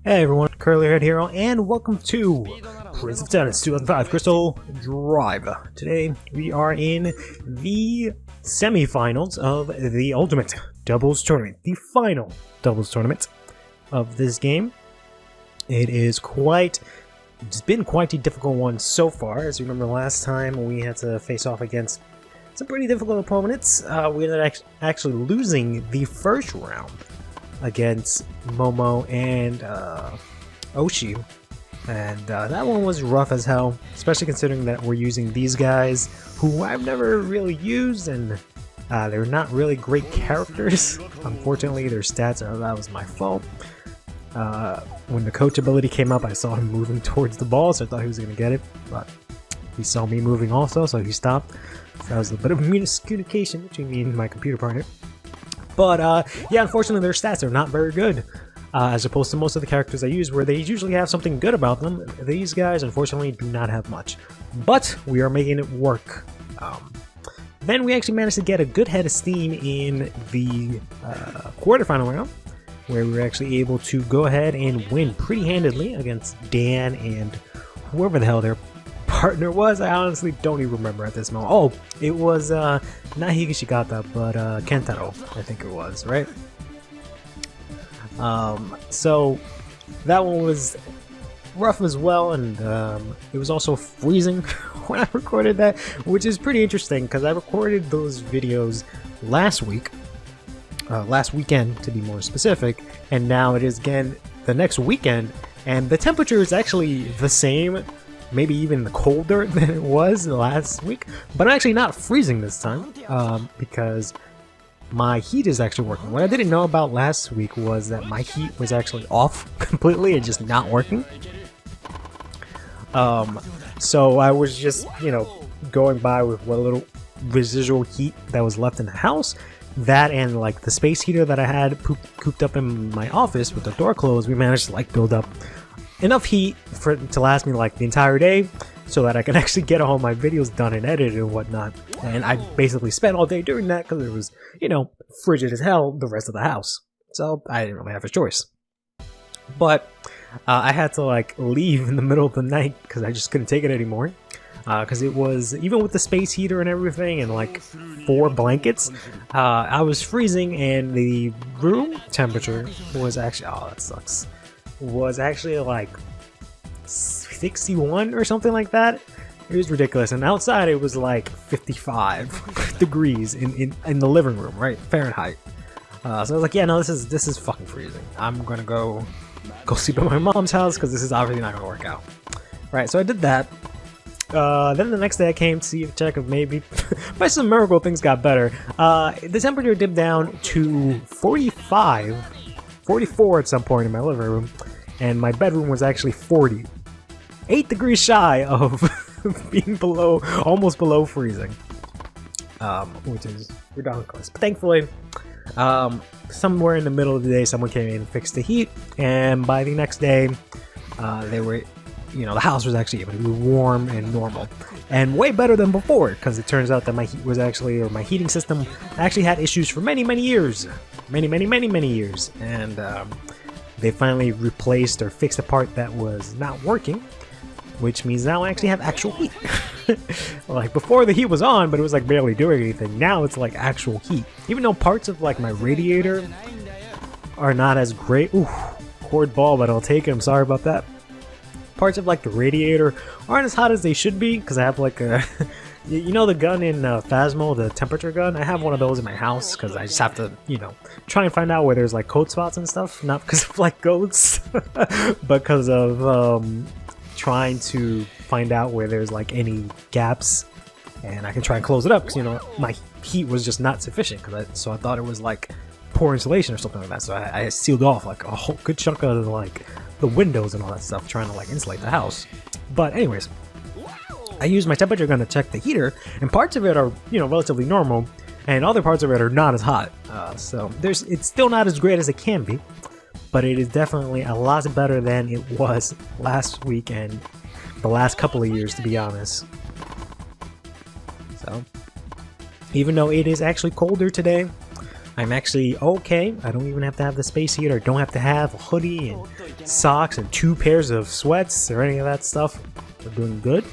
Hey everyone, CurlyHairedHero, and welcome to Prince of Tennis 2005 Crystal Drive. Today we are in the semifinals of the Ultimate Doubles Tournament, the final doubles tournament of this game. It's been quite a difficult one so far. As you remember last time, we had to face off against some pretty difficult opponents. We ended up actually losing the first round against Momo and Oshi, and that one was rough as hell, especially considering that we're using these guys who I've never really used, and they're not really great characters. Unfortunately, their stats that was my fault. When the coach ability came up, I saw him moving towards the ball, so I thought he was going to get it, but he saw me moving also, so he stopped. So that was a bit of miscommunication between me and my computer partner. But yeah, unfortunately their stats are not very good, as opposed to most of the characters I use where they usually have something good about them. These guys unfortunately do not have much, but we are making it work. Then we actually managed to get a good head of steam in the quarterfinal round, where we were actually able to go ahead and win pretty handedly against Dan and whoever the hell their partner was. I honestly don't even remember at this moment. Oh, it was not Higashikata, but Kentaro, I think it was, right? So that one was rough as well, and it was also freezing when I recorded that, which is pretty interesting because I recorded those videos last weekend to be more specific, and now it is again the next weekend, and the temperature is actually the same, maybe even colder than it was last week, but I'm actually not freezing this time because my heat is actually working. What I didn't know about last week was that my heat was actually off completely and just not working. So I was just, going by with what little residual heat that was left in the house. That and like the space heater that I had cooped up in my office with the door closed, we managed to like build up enough heat for it to last me like the entire day so that I can actually get all my videos done and edited and whatnot. And I basically spent all day doing that because it was, frigid as hell the rest of the house. So I didn't really have a choice. But I had to like leave in the middle of the night because I just couldn't take it anymore. Because it was, even with the space heater and everything and like 4 blankets, I was freezing, and the room temperature was actually, oh that sucks, was actually like 61 or something like that. It was ridiculous, and outside it was like 55 degrees in the living room, right, Fahrenheit. So I was like, yeah, no, this is fucking freezing. I'm gonna go sleep at my mom's house because this is obviously not gonna work out. Right, so I did that. Then the next day I came to check if maybe by some miracle things got better. The temperature dipped down to 44 at some point in my living room, and my bedroom was actually 40. 8 degrees shy of being almost below freezing, which is ridiculous. But thankfully, somewhere in the middle of the day, someone came in and fixed the heat, and by the next day, the house was actually able to be warm and normal, and way better than before, because it turns out that my heating system actually had issues for many years, many years, and they finally replaced or fixed a part that was not working, which means now I actually have actual heat. Like before, the heat was on, but it was like barely doing anything. Now it's like actual heat, even though parts of like my radiator are not as great. Ooh, cord ball, but I'll take it. I'm sorry about that. Parts of like the radiator aren't as hot as they should be, because I have like a the gun in Phasmo, the temperature gun. I have one of those in my house because I just have to try and find out where there's like cold spots and stuff, not because of like goats but because of trying to find out where there's like any gaps, and I can try and close it up because my heat was just not sufficient, so I thought it was like poor insulation or something like that, so I sealed off like a whole good chunk of like the windows and all that stuff, trying to like insulate the house. But anyways, I used my temperature gun to check the heater, and parts of it are relatively normal, and other parts of it are not as hot. So it's still not as great as it can be, but it is definitely a lot better than it was last week and the last couple of years, to be honest. So even though it is actually colder today, I'm actually okay. I don't even have to have the space heater. I don't have to have a hoodie and socks and 2 pairs of sweats or any of that stuff. We're doing good.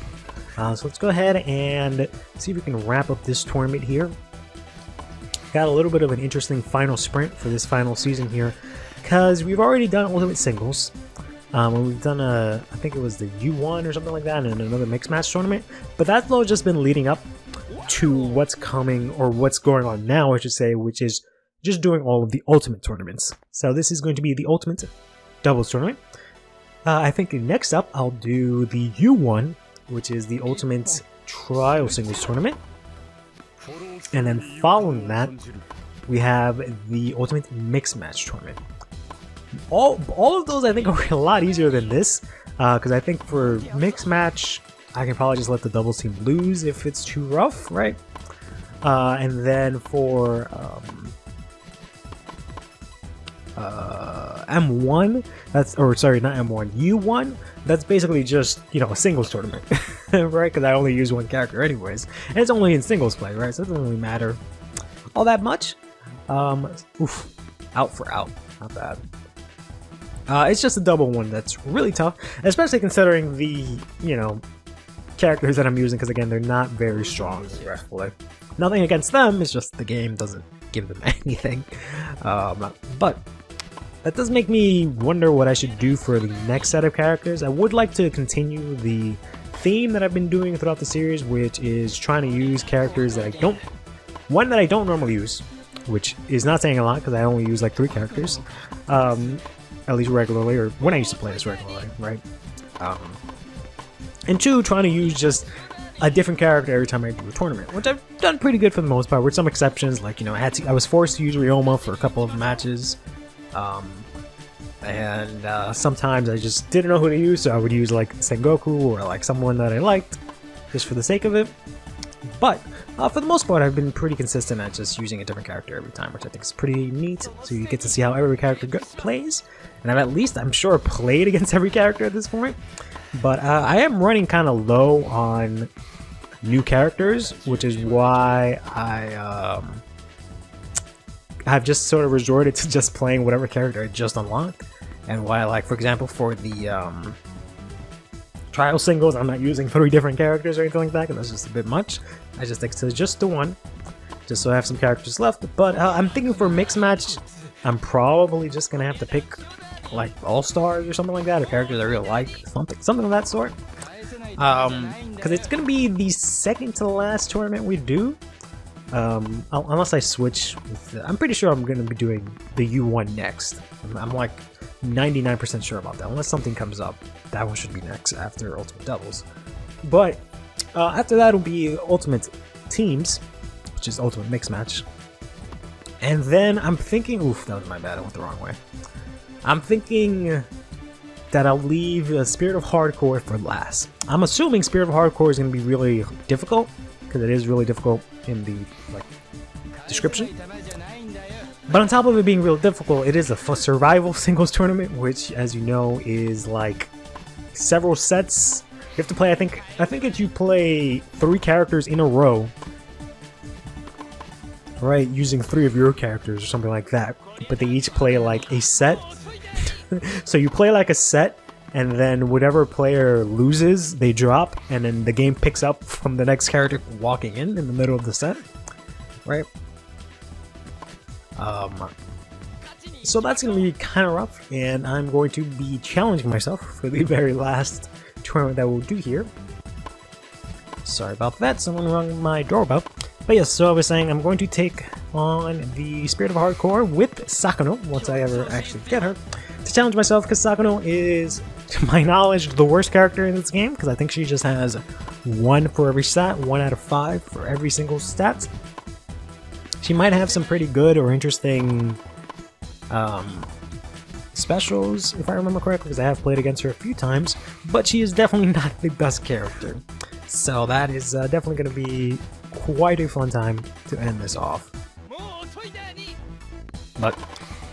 So let's go ahead and see if we can wrap up this tournament here. Got a little bit of an interesting final sprint for this final season here, because we've already done Ultimate Singles. And we've done I think it was the U1 or something like that, and another mixed match tournament. But that's all just been leading up to what's coming, or what's going on now, I should say, which is just doing all of the Ultimate tournaments. So this is going to be the Ultimate Doubles tournament. I think next up I'll do the U1, which is the Ultimate Trial Singles tournament. And then following that, we have the Ultimate Mixed Match tournament. All of those I think are a lot easier than this, because I think for Mixed Match, I can probably just let the doubles team lose if it's too rough, right? And then for M1, U1, that's basically just, you know, a singles tournament, right? Because I only use one character anyways, and it's only in singles play, right? So it doesn't really matter all that much. Out for out, not bad. It's just a double one that's really tough, especially considering the, you know, characters that I'm using, because again, they're not very strong respectfully. Nothing against them, it's just the game doesn't give them anything. But that does make me wonder what I should do for the next set of characters. I would like to continue the theme that I've been doing throughout the series, which is trying to use characters that I don't normally use, which is not saying a lot because I only use like 3 characters, at least regularly, or when I used to play this regularly, right? And 2, trying to use just a different character every time I do a tournament, which I've done pretty good for the most part, with some exceptions, like, you know, I was forced to use Ryoma for a couple of matches, and sometimes I just didn't know who to use, so I would use like Sengoku or like someone that I liked, just for the sake of it. But for the most part, I've been pretty consistent at just using a different character every time, which I think is pretty neat, so you get to see how every character plays, and I've at least, I'm sure, played against every character at this point. But I am running kind of low on new characters, which is why I've just sort of resorted to just playing whatever character I just unlocked, and why, like, for example, for the trial singles, I'm not using 3 different characters or anything like that, because that's just a bit much. I just stick to just the one, just so I have some characters left. But I'm thinking for mixed match, I'm probably just gonna have to pick like all-stars or something like that, or characters I really like, something of that sort. Because it's gonna be the second to last tournament we do, unless I switch with I'm pretty sure I'm gonna be doing the U1 next. I'm like 99% sure about that, unless something comes up. That one should be next after Ultimate Doubles. But after that will be Ultimate Teams, which is Ultimate Mixed Match. And then I'm thinking, oof, that was my bad, I went the wrong way. I'm thinking that I'll leave Spirit of Hardcore for last. I'm assuming Spirit of Hardcore is going to be really difficult, because it is really difficult in the description. But on top of it being real difficult, it is a survival singles tournament, which, as you know, is like several sets. You have to play, I think if you play 3 characters in a row, right, using 3 of your characters or something like that, but they each play like a set. So you play like a set, and then whatever player loses, they drop, and then the game picks up from the next character walking in the middle of the set, right? So that's going to be kind of rough, and I'm going to be challenging myself for the very last tournament that we'll do here. Sorry about that, someone rung my doorbell. But yes, so I was saying I'm going to take on the Spirit of Hardcore with Sakano, once I ever actually get her, to challenge myself, because Sakano is, to my knowledge, the worst character in this game, because I think she just has 1 for every stat, 1 out of 5 for every single stat. She might have some pretty good or interesting specials, if I remember correctly, because I have played against her a few times, but she is definitely not the best character. So that is definitely going to be quite a fun time to end this off. But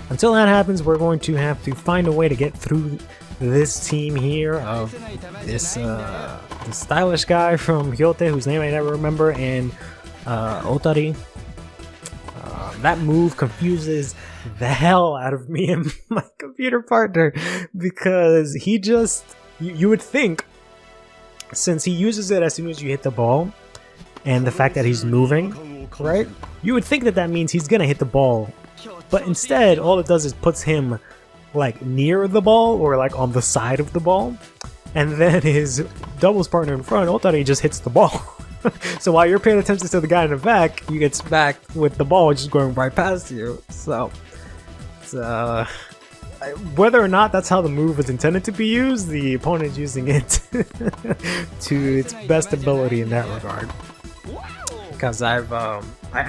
until that happens, we're going to have to find a way to get through this team here of this stylish guy from Hyote, whose name I never remember, and Otari. That move confuses the hell out of me and my computer partner, because he just, you would think, since he uses it as soon as you hit the ball, and the fact that he's moving, right? You would think that that means he's gonna hit the ball, but instead, all it does is puts him like near the ball or like on the side of the ball, and then his doubles partner in front, Otari, just hits the ball. So while you're paying attention to the guy in the back, you get smacked with the ball just going right past you. So it's, whether or not that's how the move was intended to be used, the opponent is using it to its best ability in that regard. Because I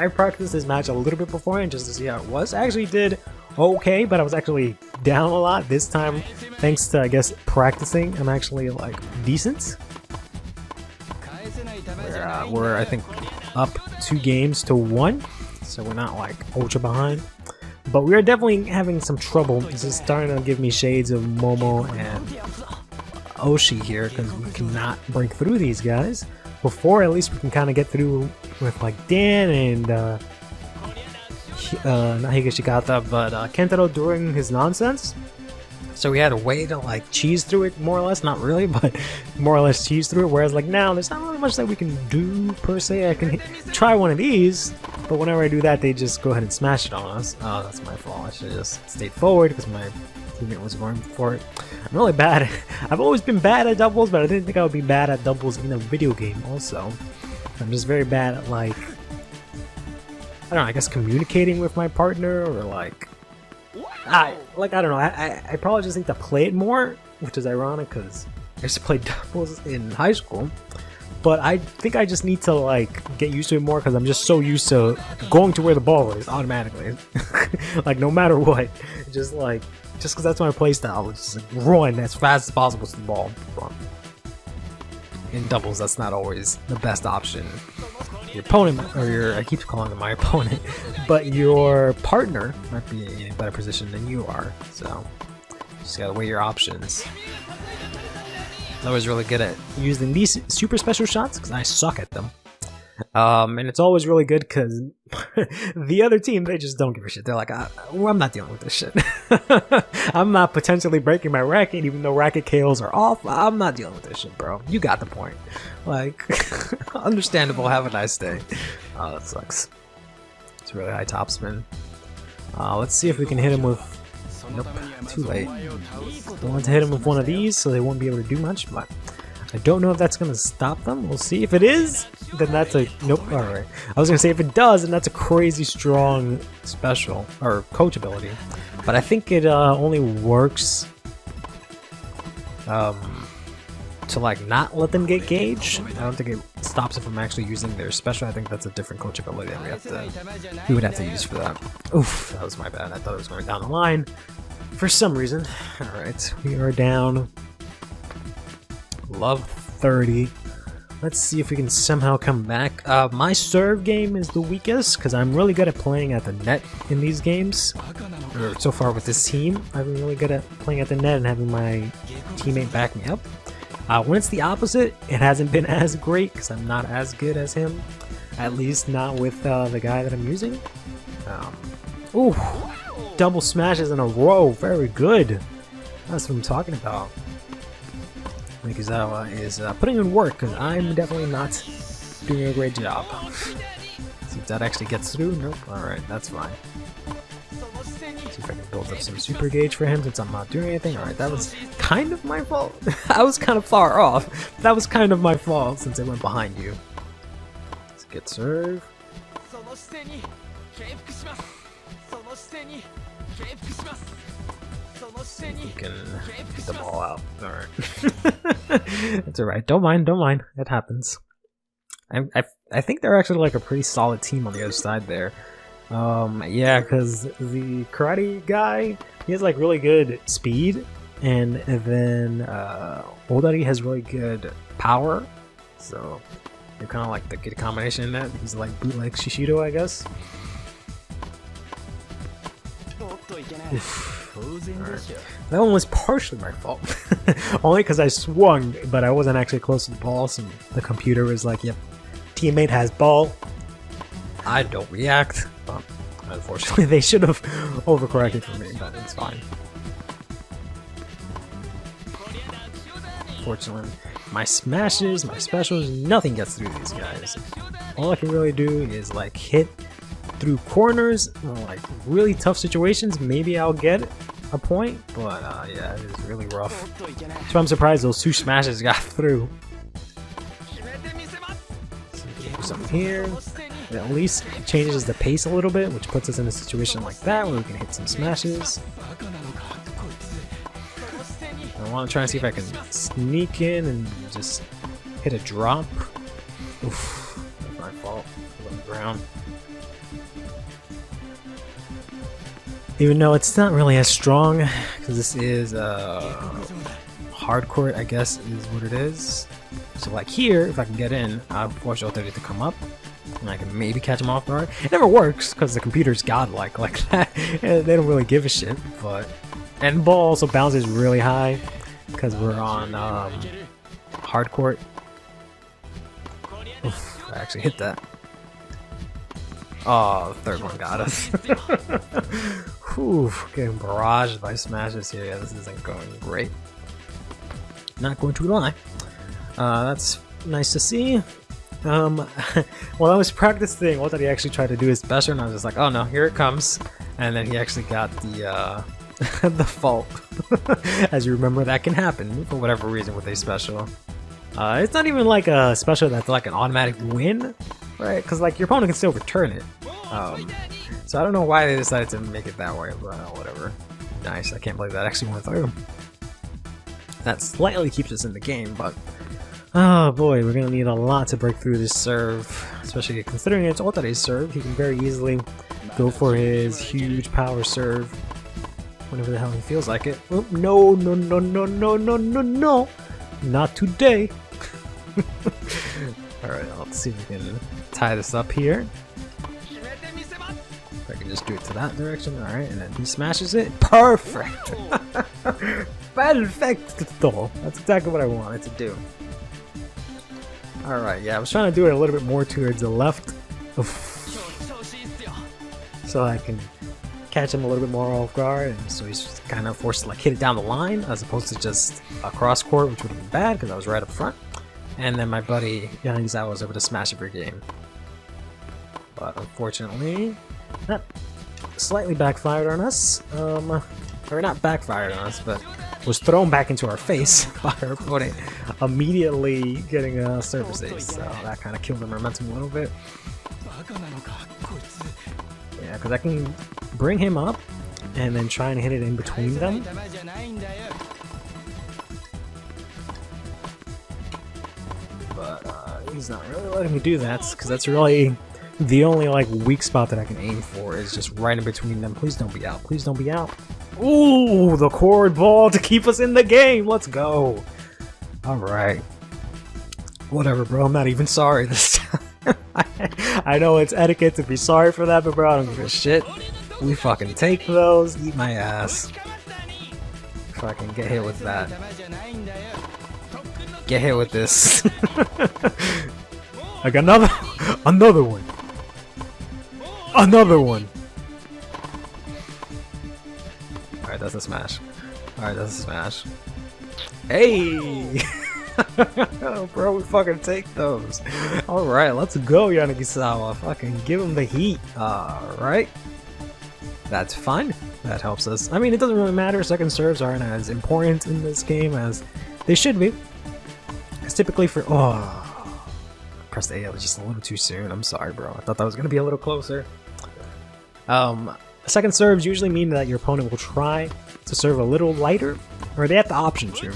practiced this match a little bit beforehand just to see how it was. I actually did okay, but I was actually down a lot this time. Thanks to, I guess, practicing, I'm actually like decent. We're I think up 2 games to 1, so we're not like ultra behind. But we are definitely having some trouble. This is starting to give me shades of Momo and Oshi here, because we cannot break through these guys. Before, at least we can kind of get through with like Dan and not Higashikata, but Kentaro during his nonsense. So we had a way to like cheese through it, more or less. Not really, but more or less cheese through it. Whereas like now, there's not really much that we can do per se. I can try one of these, but whenever I do that, they just go ahead and smash it on us. Oh, that's my fault. I should have just stayed forward because my teammate was going for it. I'm really bad. I've always been bad at doubles, but I didn't think I would be bad at doubles in a video game also. I'm just very bad at like, I don't know, I guess communicating with my partner, or like, I don't know, I probably just need to play it more, which is ironic because I used to play doubles in high school, but I think I just need to like get used to it more, because I'm just so used to going to where the ball is automatically. Like no matter what, just because that's my play style, just like run as fast as possible to the ball. In doubles, that's not always the best option. Your opponent, or I keep calling him my opponent, but your partner might be in a better position than you are, so just gotta weigh your options. I'm always really good at using these super special shots because I suck at them. And it's always really good because the other team, they just don't give a shit. They're like, I'm not dealing with this shit. I'm not potentially breaking my racket, even though racket KOs are off. I'm not dealing with this shit, bro. You got the point. Like, understandable. Have a nice day. Oh, that sucks. It's really high topspin. Let's see if we can hit him with... Nope, too late. I want to hit him with one of these so they won't be able to do much, but I don't know if that's going to stop them. We'll see. If it is, then that's a... Nope, alright. I was going to say if it does, then that's a crazy strong special, or coach ability. But I think it only works to like not let them get gauge. I don't think it stops them from actually using their special. I think that's a different coach ability that we would have to use for that. Oof, that was my bad. I thought it was going down the line for some reason. Alright, we are down... Love 30. Let's see if we can somehow come back. My serve game is the weakest because I'm really good at playing at the net in these games. Or so far with this team, I've been really good at playing at the net and having my teammate back me up. When it's the opposite, it hasn't been as great because I'm not as good as him. At least not with the guy that I'm using. Ooh, double smashes in a row. Very good. That's what I'm talking about. Mikizawa is putting in work, because I'm definitely not doing a great job. See if that actually gets through. Nope. Alright, that's fine. See if I can build up some super gauge for him since I'm not doing anything. Alright, that was kind of my fault. I was kind of far off. That was kind of my fault since I went behind you. Let's get serve. You can get the ball out. Alright. That's alright. Don't mind. It happens. I think they're actually like a pretty solid team on the other side there. Yeah, because the karate guy, he has like really good speed, and then Odari has really good power. So You kind of like the good combination in that. He's like bootleg Shishido, I guess. Right. That one was partially my fault. Only because I swung, but I wasn't actually close to the ball, so the computer was like, yep, teammate has ball. I don't react. Unfortunately, they should have overcorrected for me, but it's fine. Fortunately, my smashes, my specials, nothing gets through these guys. All I can really do is like hit through corners, like really tough situations. Maybe I'll get a point, but yeah, it is really rough. So I'm surprised those 2 smashes got through. So something here. It at least changes the pace a little bit, which puts us in a situation like that where we can hit some smashes. I want to try and see if I can sneak in and just hit a drop. Oof, that's my fault. On the ground. Even though it's not really as strong, because this is hardcore, I guess is what it is. So like here, if I can get in, I'll force Ultimate to come up, and I can maybe catch him off guard. It never works because the computer's godlike like that. And they don't really give a shit. But and ball also bounces really high because we're on hardcourt. Oof, I actually hit that. Oh, the third one got us. Whew, getting barraged by smashes here. Yeah, this isn't going great. Not going to lie. That's nice to see. While I was practicing, what did he actually try to do his special, and I was just like, oh no, here it comes. And then he actually got the the fault. As you remember, that can happen for whatever reason with a special. It's not even like a special that's like an automatic win, right? Because like your opponent can still return it. So I don't know why they decided to make it that way, but whatever. Nice, I can't believe that actually went through. That slightly keeps us in the game, but oh boy, we're gonna need a lot to break through this serve, especially considering it's Otare's serve. He can very easily go for his huge power serve whenever the hell he feels like it. Oh, no, no, no, no, no, no, no, no, not today. Alright, let's see if we can tie this up here. If I can just do it to that direction, alright, and then he smashes it. Perfect! Perfecto! That's exactly what I wanted to do. Alright, yeah, I was trying to do it a little bit more towards the left. So I can catch him a little bit more off guard, and so he's kind of forced to like hit it down the line as opposed to just across court, which would have been bad because I was right up front. And then my buddy Yanagisawa was able to smash it for game. But unfortunately, that slightly backfired on us. Or not backfired on us, but was thrown back into our face by our opponent, immediately getting a service ace. So that kind of killed the momentum a little bit. Yeah, because I can bring him up and then try and hit it in between them. But he's not really letting me do that, because that's really the only like weak spot that I can aim for, is just right in between them. Please don't be out. Please don't be out. Ooh, the cord ball to keep us in the game. Let's go. All right. Whatever, bro. I'm not even sorry this time. I know it's etiquette to be sorry for that, but bro, I don't give a shit. We fucking take those. Eat my ass. If I can get hit with that. Get hit with this. Like another one. Another one. Alright, that's a smash. Alright, that's a smash. Hey! Bro, we fucking take those. Alright, let's go, Yanagisawa. Fucking give him the heat. Alright. That's fine. That helps us. I mean, it doesn't really matter. Second serves aren't as important in this game as they should be. It's typically for... Oh, pressed A just a little too soon. I'm sorry, bro. I thought that was going to be a little closer. Second serves usually mean that your opponent will try to serve a little lighter, or they have the option to.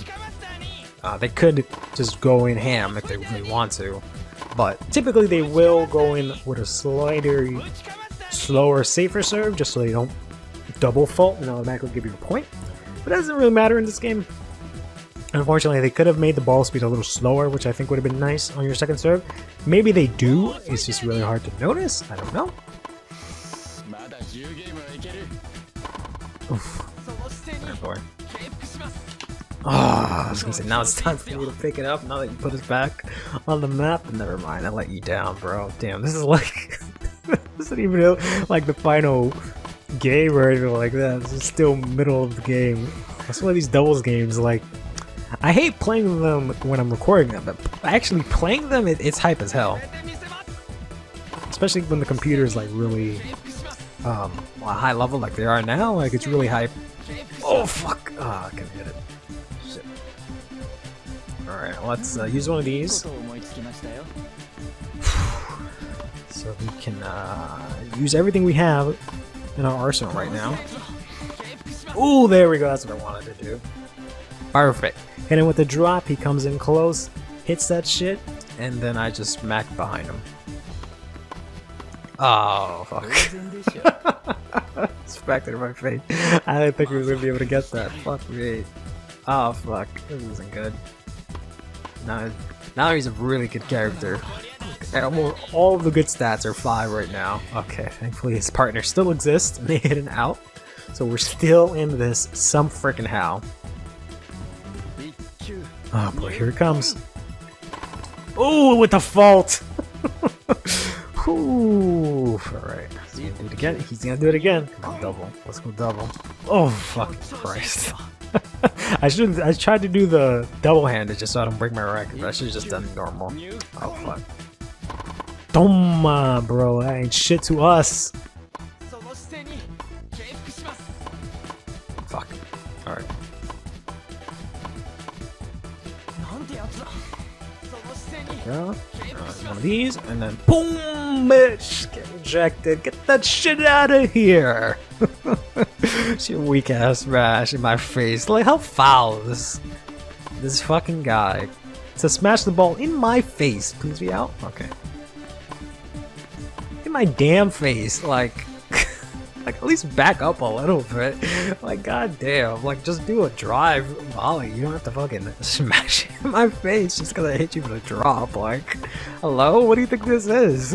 They could just go in ham if they really want to, but typically they will go in with a slightly slower, safer serve, just so they don't double fault and automatically give you a point. But it doesn't really matter in this game. Unfortunately, they could have made the ball speed a little slower, which I think would have been nice on your second serve. Maybe they do, it's just really hard to notice. I don't know. Oof. Oh boy. Ah, I was gonna say, now it's time for me to pick it up now that you put us back on the map. Never mind, I let you down, bro. Damn, this is like... this isn't even like the final game or anything like that. This is still middle of the game. That's one of these doubles games, like... I hate playing them when I'm recording them, but actually playing them, it's hype as hell. Especially when the computer is like really a high level like they are now, like it's really hype. Oh fuck! Ah, I couldn't hit it. Shit. Alright, let's use one of these. So we can use everything we have in our arsenal right now. Ooh, there we go, that's what I wanted to do. Perfect. Hit him with the drop, he comes in close, hits that shit, and then I just smack behind him. Oh, fuck. Smacked it in my face. I didn't think we were going to be able to get that. Fuck me. Oh, fuck. This isn't good. Now he's a really good character. Almost all of the good stats are 5 right now. Okay, thankfully his partner still exists, and they hit an out. So we're still in this some frickin' how. Oh boy, here it comes. Oh, with the fault! Ooh, alright. He's gonna do it again. He's gonna do it again. Come on, double. Let's go double. Oh, fucking Christ. I tried to do the double handed just so I don't break my record, but I should've just done normal. Oh, fuck. Toma, bro. That ain't shit to us. Fuck. Alright. Go. One of these, and then boom, bitch! Get ejected. Get that shit out of here! Your weak ass smash in my face. Like, how foul is this fucking guy to smash the ball in my face? Please be out. Okay. In my damn face, like at least back up a little bit. Like, goddamn, like just do a drive volley. You don't have to fucking smash it in my face just because I hit you with a drop. Like, hello, what do you think this is?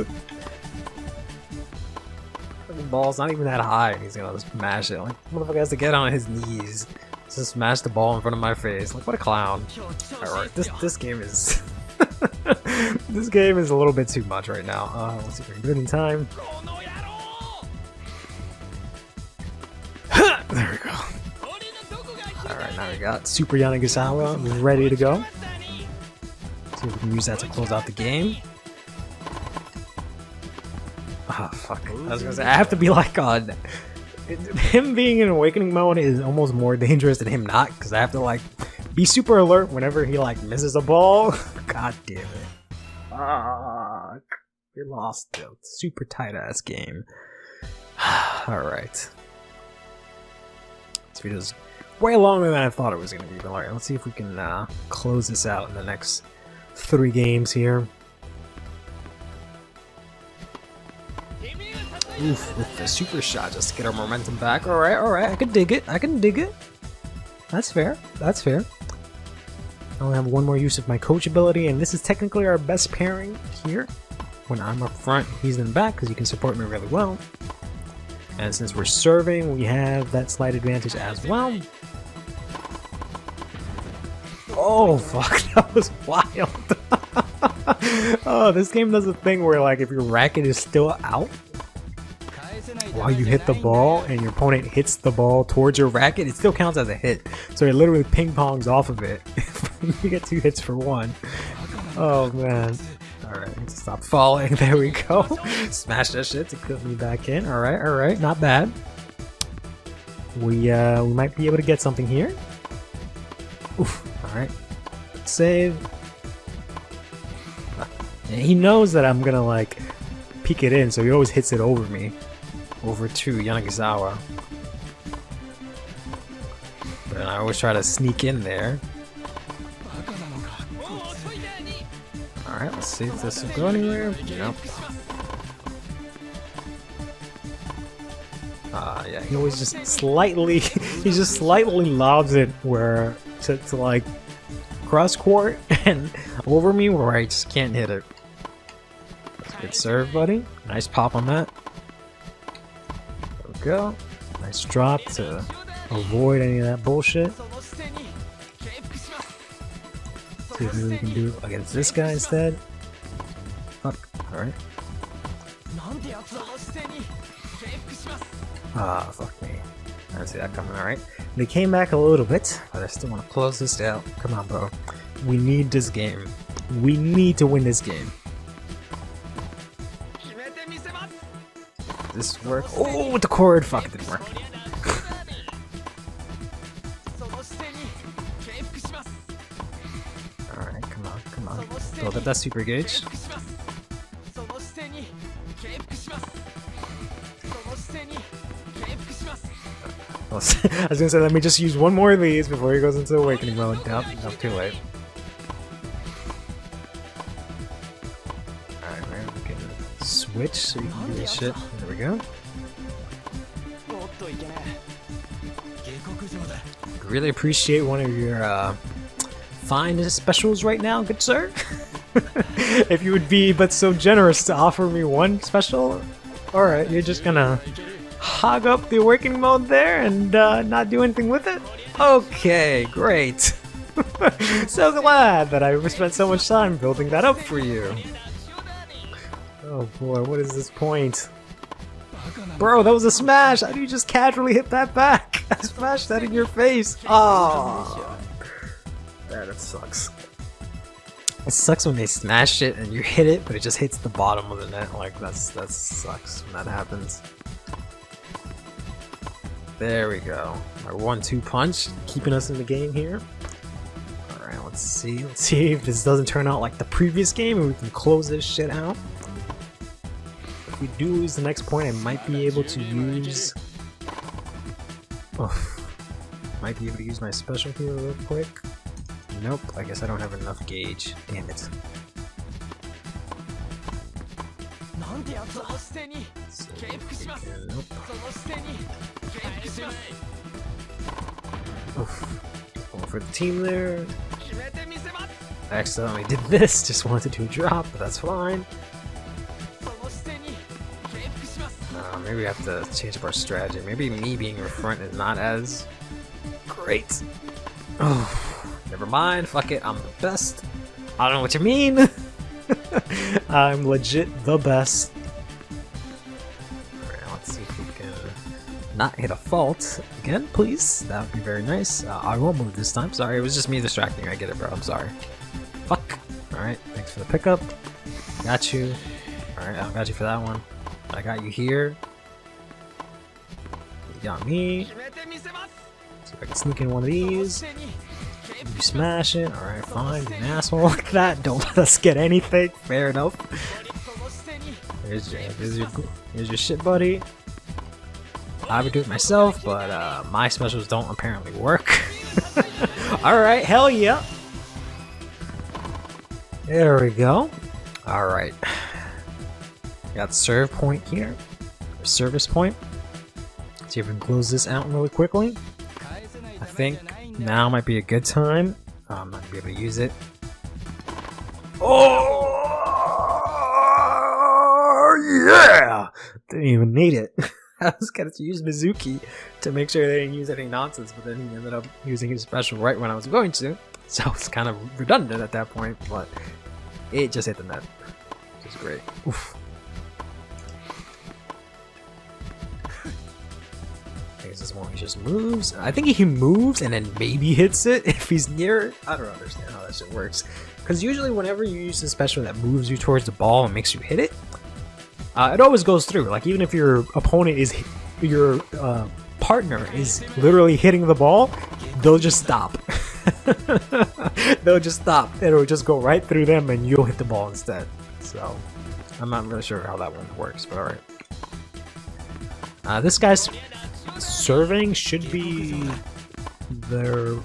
The ball's not even that high, and he's gonna smash it. Like, motherfucker has to get on his knees to smash the ball in front of my face. Like, what a clown! Alright, this game is this game is a little bit too much right now. Let's see if we can do it in time. There we go. Alright, now we got Super Yanagisawa ready to go. See if we can use that to close out the game. Ah, fuck. I was gonna say, I have to be like on... Him being in awakening mode is almost more dangerous than him not, because I have to like be super alert whenever he like misses a ball. God damn it. Fuck. We lost the super tight ass game. Alright. This video is way longer than I thought it was going to be. But alright, let's see if we can close this out in the next 3 games here. Oof, with the super shot just to get our momentum back. Alright, alright, I can dig it. I can dig it. That's fair. That's fair. I only have one more use of my coach ability, and this is technically our best pairing here. When I'm up front, he's in the back because he can support me really well. And since we're serving, we have that slight advantage as well. Oh, fuck, that was wild. Oh, this game does a thing where, like, if your racket is still out while you hit the ball and your opponent hits the ball towards your racket, it still counts as a hit. So it literally ping-pongs off of it. You get 2 hits for 1. Oh, man. Alright, let's stop falling. There we go. Smash that shit to put me back in. Alright, alright. Not bad. We might be able to get something here. Oof. Alright. Save. And he knows that I'm gonna, like, peek it in, so he always hits it over me. Over to Yanagisawa. But I always try to sneak in there. Alright, let's see if this will go anywhere. Nope. Yeah, he always just slightly, he just slightly lobs it where, to like, cross court and over me where I just can't hit it. Good serve, buddy. Nice pop on that. There we go. Nice drop to avoid any of that bullshit. See what we can do against this guy instead. Fuck. Alright. Ah, fuck me. I didn't see that coming. Alright. They came back a little bit, but I still want to close this out. Come on, bro. We need this game. We need to win this game. This work. Oh, with the cord. Fuck, it didn't work. Alright, come on, come on. Build up that super gauge. I was gonna say, let me just use one more of these before he goes into awakening mode. Nope, nope, too late. Alright, man, we can switch so you can do this shit. There we go. Really appreciate one of your fine specials right now, good sir. If you would be but so generous to offer me one special. Alright, you're just gonna hog up the awakening mode there and not do anything with it? Okay, great. So glad that I spent so much time building that up for you. Oh boy, what is this point? Bro, that was a smash! How do you just casually hit that back? I smashed that in your face! Oh, that sucks. It sucks when they smash it and you hit it, but it just hits the bottom of the net. Like, that sucks when that happens. There we go. Our 1-2 punch, keeping us in the game here. Alright, let's see. Let's see if this doesn't turn out like the previous game and we can close this shit out. If we do lose the next point, I might be able to use... might be able to use my special here real quick. Nope, I guess I don't have enough gauge. Damn it. So, nope. Going for the team there. I accidentally did this, just wanted to do a drop, but that's fine. Maybe we have to change up our strategy. Maybe me being in front is not as great. Oh, never mind. Fuck it. I'm the best. I don't know what you mean. I'm legit the best. Alright, let's see if we can not hit a fault again, please. That would be very nice. I won't move this time. Sorry, it was just me distracting. I get it, bro. I'm sorry. Fuck. Alright, thanks for the pickup. Got you. Alright, I got you for that one. I got you here. You got me. See if I can sneak in one of these. You smash it. Alright, fine. Be an asshole like that. Don't let us get anything. Fair enough. Here's your shit, buddy. I would do it myself, but my specials don't apparently work. Alright, hell yeah. There we go. Alright. Got serve point here. Or service point. See if we can close this out really quickly. I think now might be a good time. I might be able to use it. Oh yeah! Didn't even need it. I was gonna use Mizuki to make sure they didn't use any nonsense, but then he ended up using his special right when I was going to. So it's kind of redundant at that point, but it just hit the net. Which is great. Oof. I guess this one he just moves. I think he moves and then maybe hits it if he's near it. I don't understand how that shit works. Because usually whenever you use a special that moves you towards the ball and makes you hit it, it always goes through. Like even if your opponent is, your partner is literally hitting the ball, they'll just stop. They'll just stop. It'll just go right through them and you'll hit the ball instead. So I'm not really sure how that one works, but alright. This guy's serving should be their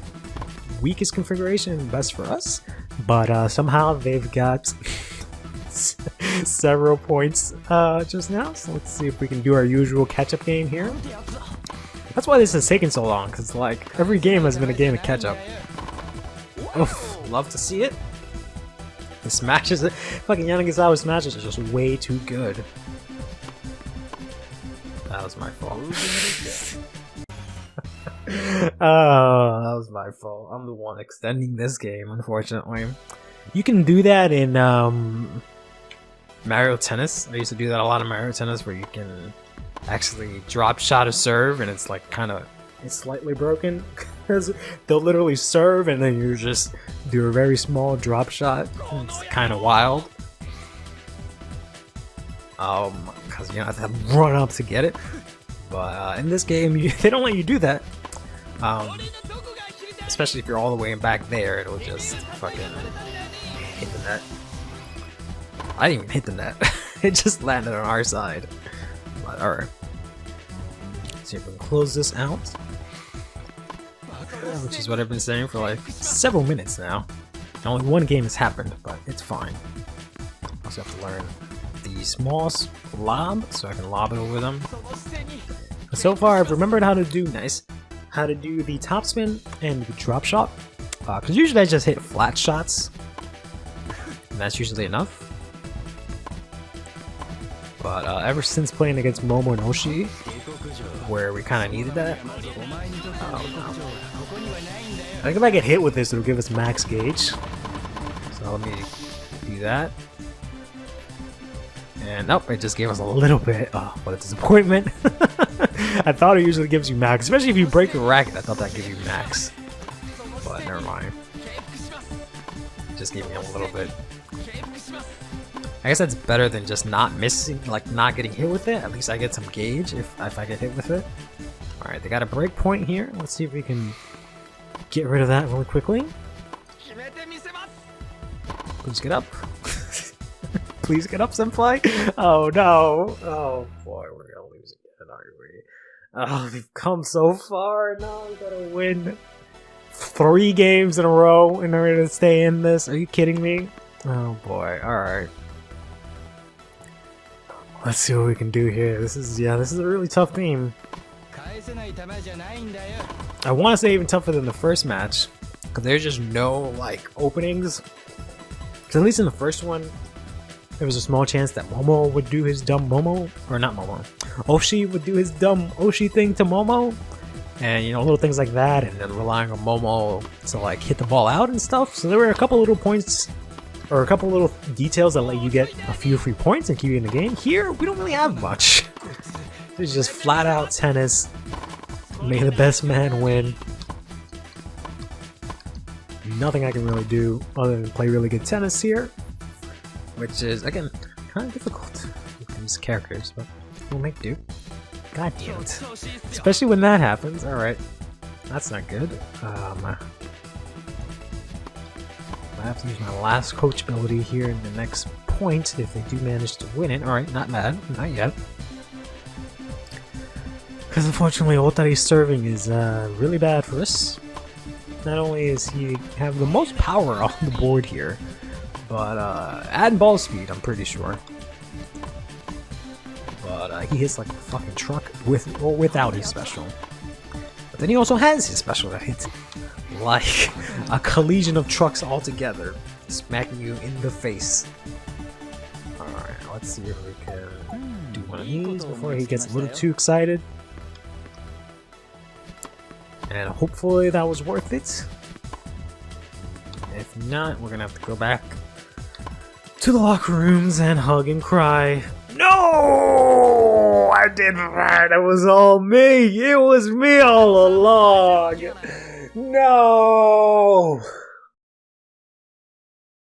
weakest configuration, best for us, but somehow they've got several points just now, so let's see if we can do our usual catch-up game here. That's why this is taking so long, because like every game has been a game of catch-up. Oof, love to see it. The smashes, fucking Yanagisawa's smashes are just way too good. That was my fault. Oh, that was my fault. I'm the one extending this game, unfortunately. You can do that in Mario Tennis. I used to do that a lot in Mario Tennis, where you can actually drop shot a serve, and it's like it's slightly broken because they'll literally serve, and then you just do a very small drop shot. It's kind of wild. Because you have to run up to get it. But in this game, they don't let you do that. Especially if you're all the way back there, it'll just fucking hit the net. I didn't even hit the net. It just landed on our side. But alright. See if we can close this out. Which is what I've been saying for like several minutes now. Only one game has happened, but it's fine. Also have to learn the small lob so I can lob it over them. But so far, I've remembered how to do the top spin and the drop shot. Because usually I just hit flat shots, and that's usually enough. But ever since playing against Momo and Oshi, where we kind of needed that, I think if I get hit with this, it'll give us max gauge. So let me do that. And nope, it just gave us a little bit. Oh, what a disappointment. I thought it usually gives you max, especially if you break your racket. I thought that gave you max. But never mind. Just gave me a little bit. I guess that's better than just not missing, like not getting hit with it. At least I get some gauge if I get hit with it. Alright, they got a break point here. Let's see if we can get rid of that really quickly. Please get up. Please get up, Senpai. Oh no. Oh boy, we're gonna lose again, aren't we? Oh, we've come so far. No, we gotta win 3 games in a row in order to stay in this. Are you kidding me? Oh boy, alright. Let's see what we can do here. This is a really tough game. I want to say even tougher than the first match, because there's just no like openings. Because at least in the first one, there was a small chance that Momo would do his dumb Momo, or not Momo, Oshi would do his dumb Oshi thing to Momo, and you know, little things like that, and then relying on Momo to like hit the ball out and stuff. So there were a couple little points, or a couple little details that let you get a few free points and keep you in the game. Here, we don't really have much. It's just flat out tennis. May the best man win. Nothing I can really do other than play really good tennis here, which is, again, kind of difficult with these characters, but we'll make do. God damn it. Especially when that happens. Alright. That's not good. I have to use my last coach ability here in the next point if they do manage to win it. Alright, not bad. Not yet. Because unfortunately, Otari's serving is really bad for us. Not only is he have the most power on the board here, but and ball speed, I'm pretty sure. But he hits like a fucking truck with or without his special. But then he also has his special that hits like a collision of trucks all together, smacking you in the face. Alright, let's see if we can do one of these before he gets a little too excited. And hopefully that was worth it. If not, we're gonna have to go back to the locker rooms and hug and cry. No! I did that! It was all me! It was me all along! No!